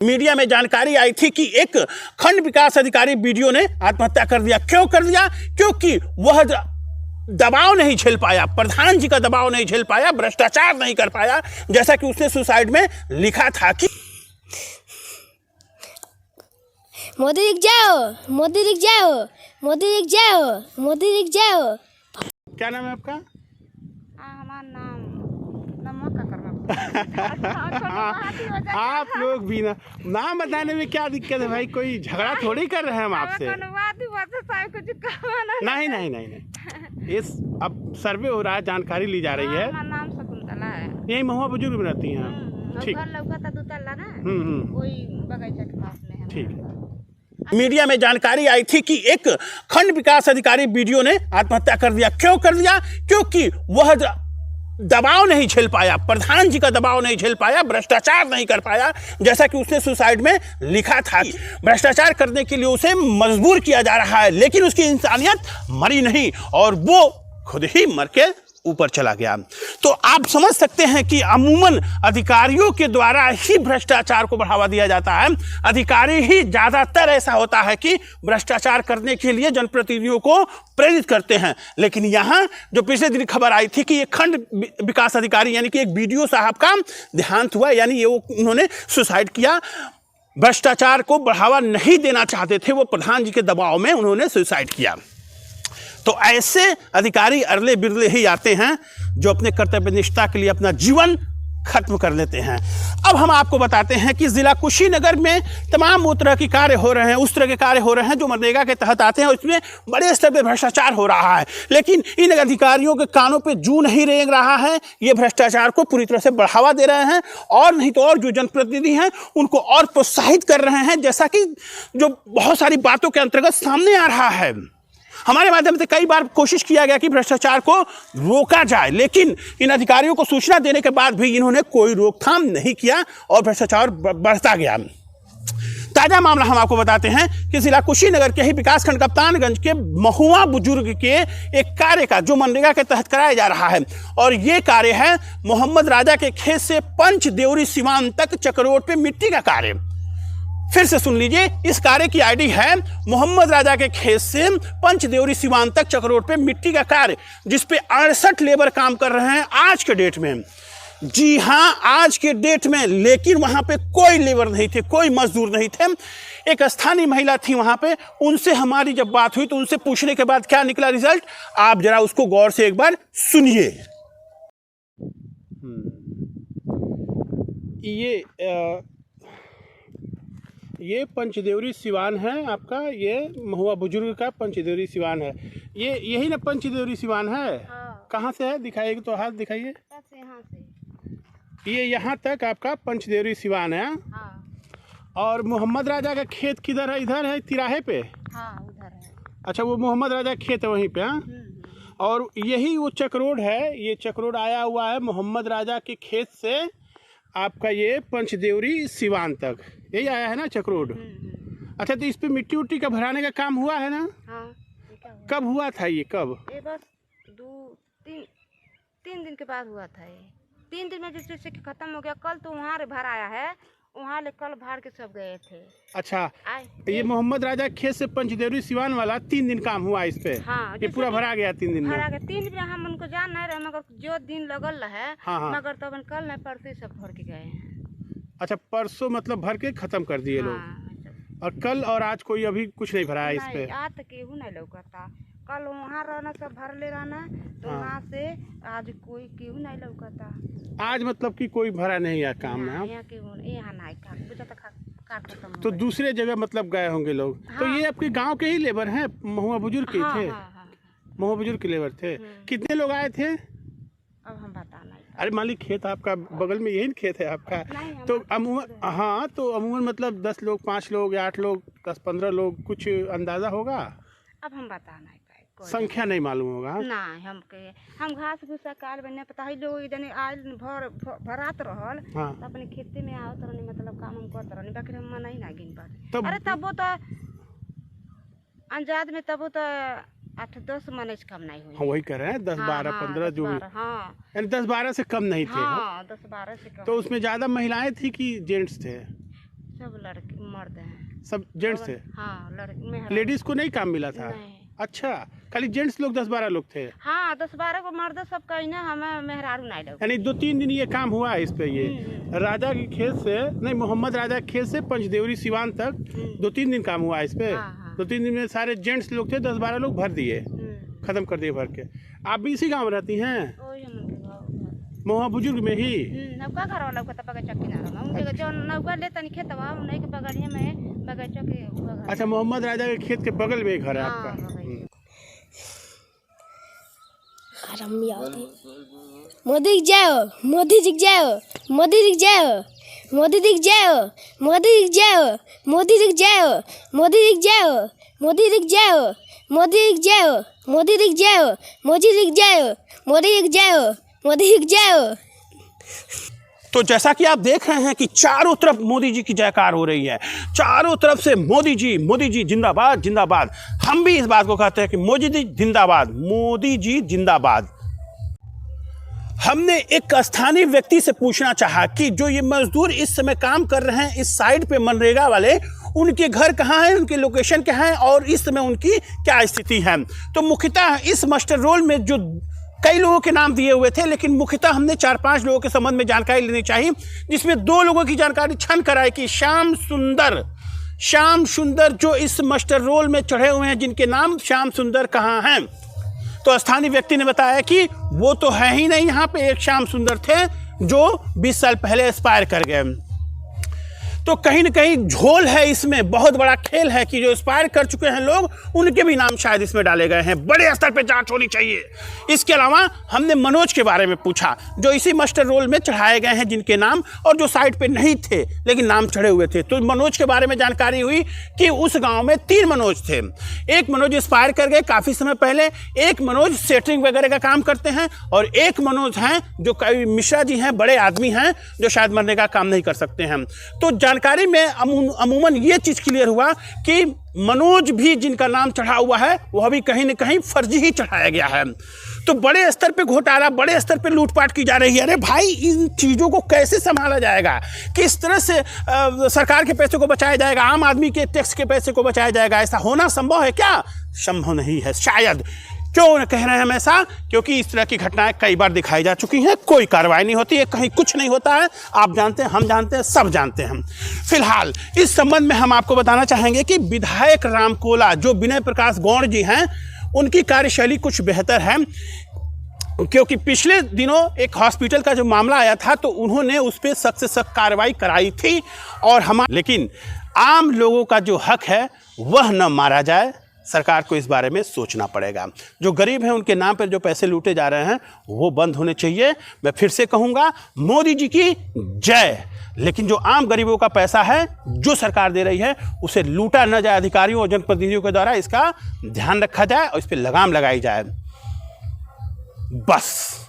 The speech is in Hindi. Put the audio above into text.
मीडिया में जानकारी आई थी कि एक खंड विकास अधिकारी बीडीओ ने आत्महत्या कर दिया। क्यों कर दिया? क्योंकि वह दबाव नहीं झेल पाया, प्रधान जी का दबाव नहीं झेल पाया, भ्रष्टाचार नहीं कर पाया, जैसा कि उसने सुसाइड में लिखा था कि मोदी दिख जाओ, मोदी दिख जाओ, मोदी दिख जाओ, मोदी दिख जाओ। क्या नाम है आपका? हमारा नाम नमक का करना आप लोग भी ना नाम बताने में क्या दिक्कत है भाई? कोई झगड़ा थोड़ी कर रहे हैं हम आपसे। नहीं नहीं नहीं नहीं, इस अब सर्वे हो रहा है, जानकारी ली जा रही है। हमारा नाम शकुंतला है। यही महुआ बुजुर्ग में रहती हैं? ठीक। घर लौका दो तल्ला ना, कोई बगीचा के पास में है। ठीक है। मीडिया में जानकारी आई थी कि एक खंड विकास अधिकारी बीडीओ ने आत्महत्या कर दिया। क्यों कर दिया? क्योंकि वह दबाव नहीं झेल पाया, प्रधान जी का दबाव नहीं झेल पाया, भ्रष्टाचार नहीं कर पाया, जैसा कि उसने सुसाइड में लिखा था। भ्रष्टाचार करने के लिए उसे मजबूर किया जा रहा है, लेकिन उसकी इंसानियत मरी नहीं और वो खुद ही मर के ऊपर चला गया। तो आप समझ सकते हैं कि अमूमन अधिकारियों के द्वारा ही भ्रष्टाचार को बढ़ावा दिया जाता है। अधिकारी ही ज्यादातर ऐसा होता है कि भ्रष्टाचार करने के लिए जनप्रतिनिधियों को प्रेरित करते हैं। लेकिन यहाँ जो पिछले दिन खबर आई थी कि ये खंड विकास अधिकारी यानी कि एक बीडीओ साहब का देहांत हुआ, यानी ये उन्होंने सुसाइड किया। भ्रष्टाचार को बढ़ावा नहीं देना चाहते थे, वो प्रधान जी के दबाव में उन्होंने सुसाइड किया। तो ऐसे अधिकारी अरले बिरले ही आते हैं जो अपने कर्तव्य निष्ठा के लिए अपना जीवन खत्म कर लेते हैं। अब हम आपको बताते हैं कि जिला कुशीनगर में तमाम वो तरह के कार्य हो रहे हैं, उस तरह के कार्य हो रहे हैं जो मनरेगा के तहत आते हैं और इसमें बड़े स्तर पे भ्रष्टाचार हो रहा है। लेकिन इन अधिकारियों के कानों पे जू नहीं रेंग रहा है, ये भ्रष्टाचार को पूरी तरह से बढ़ावा दे रहे हैं और नहीं तो और जो जनप्रतिनिधि हैं उनको और प्रोत्साहित कर रहे हैं, जैसा कि जो बहुत सारी बातों के अंतर्गत सामने आ रहा है। हमारे माध्यम से कई बार कोशिश किया गया कि भ्रष्टाचार को रोका जाए, लेकिन इन अधिकारियों को सूचना देने के बाद भी इन्होंने कोई रोकथाम नहीं किया और भ्रष्टाचार बढ़ता गया। ताजा मामला हम आपको बताते हैं कि जिला कुशीनगर के ही विकासखंड कप्तानगंज के महुआ बुजुर्ग के एक कार्य का जो मनरेगा के तहत कराया जा रहा है, और ये कार्य है मोहम्मद राजा के खेत से पंचदेवरी सिवान तक चक्रोड पे मिट्टी का कार्य। फिर से सुन लीजिए, इस कार्य की आईडी है मोहम्मद राजा के खेत से पंचदेवरी सिवान तक चक्रोड पे मिट्टी का कार्य, जिसपे 68 लेबर काम कर रहे हैं आज के डेट में। जी हाँ, आज के डेट में। लेकिन वहां पे कोई लेबर नहीं थे, कोई मजदूर नहीं थे। एक स्थानीय महिला थी वहां पे, उनसे हमारी जब बात हुई तो उनसे पूछने के बाद क्या निकला रिजल्ट, आप जरा उसको गौर से एक बार सुनिए। ये पंचदेवरी सिवान है आपका, ये महुआ बुजुर्ग का पंचदेवरी सिवान है। ये यही ना पंचदेवरी सिवान है? हाँ। कहाँ से है? दिखाइए तो, हाथ दिखाइए। यहाँ से ये यहाँ तक आपका पंचदेवरी सिवान है। हाँ। और मोहम्मद राजा का खेत किधर है? इधर है तिराहे पे? हाँ, उधर है। अच्छा, वो मोहम्मद राजा का खेत है वहीं पे। हाँ, और यही वो चक्रोड है। ये चक्रोड आया हुआ है मोहम्मद राजा के खेत से आपका ये पंचदेवरी सिवान तक, यही आया है ना चक्रोड। अच्छा, तो इस पे मिट्टी उट्टी का भराने का काम हुआ है ना? हाँ। कब हुआ था ये? कब? ये बस 2-3 दिन के बाद हुआ था। ये 3 दिन में जैसे खत्म हो गया। कल तो वहाँ भराया है, वहाँ ले कल भार के सब गए थे। अच्छा, ये मोहम्मद राजा खेत से पंचदेवरी सिवान वाला 3 दिन काम हुआ इस पे? हाँ, ये पूरा भरा गया 3 दिन में? भरा गया 3 दिन में। हम उनको जान नहीं रहे, मगर जो दिन लगल है। हाँ, हाँ। मगर तब कल नहीं परसों सब भर के गए हैं। अच्छा, परसों मतलब भर के खत्म कर दिए लोग। हाँ, और कल और आज कोई अभी कुछ नहीं भरा है इस पे? आज तक केहू नहीं लौकता। कल वहाँ रहना सब भर ले रहना, तो वहाँ से आज कोई केहू नहीं लौकता। आज मतलब कि कोई भरा नहीं है काम में? यहाँ नहीं खत्म। तो दूसरे जगह मतलब गए होंगे लोग। हाँ। तो ये आपके गांव के ही लेबर हैं? महुआ बुजुर्ग के थे? हाँ। महुआ बुजुर्ग के लेबर थे। कितने लोग आए थे? अब हम बता नहीं। अरे मालिक, खेत आपका बगल में यही खेत है आपका? तो अमूमन, हाँ, तो अमूमन मतलब 10 लोग, 5 लोग या 8 लोग, 10-15 लोग, कुछ अंदाजा होगा? अब हम बता नहीं पाए, संख्या नहीं मालूम होगा? नहीं। हम घास भूसा काल बने पता है लोग इधर आयल भरात रहल। हाँ। तो अपने खेते में आवत रहनी, मतलब काम हम करते रहनी, बाकी हम नहीं ना गिन पाते। तब अरे तब वो तो अंजाद में तब तो 8-10 मनेज कम नहीं हुई। हाँ, वही कह रहे हैं 10-12-15 जो, हाँ, यानी 10-12 से कम नहीं थे। हाँ, 10-12 से कम। तो उसमें ज्यादा महिलाएं थी कि जेंट्स थे? सब लड़के मर्द हैं। सब जेंट्स थे? हाँ लड़के में। लेडीज को नहीं काम मिला था? नहीं। अच्छा, खाली जेंट्स लोग 10-12 लोग थे? हाँ 10-12 को मर्द सब कहीं ना, हमें मेहरारू नहीं लगे। यानी 2-3 दिन ये काम हुआ है इस पे। ये राजा के खेत से नहीं, मोहम्मद राजा के खेत से पंचदेवरी सिवान तक 2-3 दिन काम हुआ है इस पे। हाँ। 2-3 दिन में सारे जेंट्स लोग थे, 10-12 लोग भर दिए, खत्म कर दिए भर के। आप भी इसी गाँव में रहती हैं? मोहा बुजुर्ग में ही? नौका घर वाला को बगीचा किनारा में उनके जो नौका ले तनी खेतवा उन्हीं के बगलिया में बगीचा के घर। अच्छा, मोहम्मद राजा के खेत के बगल में घर है आपका? मोदी दिख जाओ, मोदी दिख जाओ, मोदी दिख जाओ, मोदी दिख जाओ, मोदी दिख जाओ, मोदी दिख जाओ, मोदी दिख जाओ, मोदी दिख जाओ, मोदी दिख जाओ, मोदी दिख जाओ, मोदी दिख जाओ, मोदी दिख जाओ, मोदी दिख जाओ। तो जैसा कि आप देख रहे हैं कि चारों तरफ मोदी जी की जयकार हो रही है, चारों तरफ से मोदी जी जिंदाबाद जिंदाबाद। हम भी इस बात को कहते हैं कि मोदी जी जिंदाबाद, मोदी जी जिंदाबाद। हमने एक स्थानीय व्यक्ति से पूछना चाहा कि जो ये मजदूर इस समय काम कर रहे हैं इस साइड पे मनरेगा वाले, उनके घर कहाँ हैं, उनके लोकेशन क्या है और इस समय उनकी क्या स्थिति है। तो मुख्यतः इस मास्टर रोल में जो कई लोगों के नाम दिए हुए थे, लेकिन मुख्यतः हमने 4-5 लोगों के संबंध में जानकारी लेनी चाहिए, जिसमें 2 लोगों की जानकारी छन कराई कि श्याम सुंदर जो इस मास्टर रोल में चढ़े हुए हैं, जिनके नाम श्याम सुंदर कहाँ हैं। तो स्थानीय व्यक्ति ने बताया कि वो तो है ही नहीं यहाँ पे। एक श्याम सुंदर थे जो 20 साल पहले एक्सपायर कर गए। तो कहीं न कहीं झोल है इसमें, बहुत बड़ा खेल है कि जो एक्सपायर कर चुके हैं लोग, उनके भी नाम शायद इसमें डाले गए हैं। बड़े स्तर पे जांच होनी चाहिए। इसके अलावा हमने मनोज के बारे में पूछा, जो इसी मास्टर रोल में चढ़ाए गए हैं, जिनके नाम और जो साइड पे नहीं थे लेकिन नाम चढ़े हुए थे। तो मनोज के बारे में जानकारी हुई कि उस गाँव में 3 मनोज थे। एक मनोज एक्सपायर कर गए काफ़ी समय पहले, एक मनोज सेटरिंग वगैरह का काम करते हैं, और एक मनोज हैं जो कई मिश्रा जी हैं, बड़े आदमी हैं, जो शायद मरने का काम नहीं कर सकते हैं। तो जानकारी में अमूमन ये चीज़ क्लियर हुआ कि मनोज भी जिनका नाम चढ़ा हुआ है वह भी कहीं न कहीं फर्जी ही चढ़ाया गया है। तो बड़े स्तर पे घोटाला, बड़े स्तर पे लूटपाट की जा रही है। अरे भाई, इन चीज़ों को कैसे संभाला जाएगा? किस तरह से सरकार के पैसे को बचाया जाएगा, आम आदमी के टैक्स के पैसे को बचाया जाएगा? ऐसा होना संभव है क्या? संभव नहीं है शायद। क्यों कह रहे हैं हम ऐसा? क्योंकि इस तरह की घटनाएं कई बार दिखाई जा चुकी हैं, कोई कार्रवाई नहीं होती है, कहीं कुछ नहीं होता है। आप जानते हैं, हम जानते हैं, सब जानते हैं। फिलहाल इस संबंध में हम आपको बताना चाहेंगे कि विधायक रामकोला, जो विनय प्रकाश गौड़ जी हैं, उनकी कार्यशैली कुछ बेहतर है, क्योंकि पिछले दिनों एक हॉस्पिटल का जो मामला आया था तो उन्होंने उस पर सख्त से सख्त कार्रवाई कराई थी। और लेकिन आम लोगों का जो हक है वह न मारा जाए, सरकार को इस बारे में सोचना पड़ेगा। जो गरीब हैं उनके नाम पर जो पैसे लूटे जा रहे हैं वो बंद होने चाहिए। मैं फिर से कहूँगा, मोदी जी की जय। लेकिन जो आम गरीबों का पैसा है जो सरकार दे रही है उसे लूटा न जाए अधिकारियों और जनप्रतिनिधियों के द्वारा, इसका ध्यान रखा जाए और इस पर लगाम लगाई जाए। बस।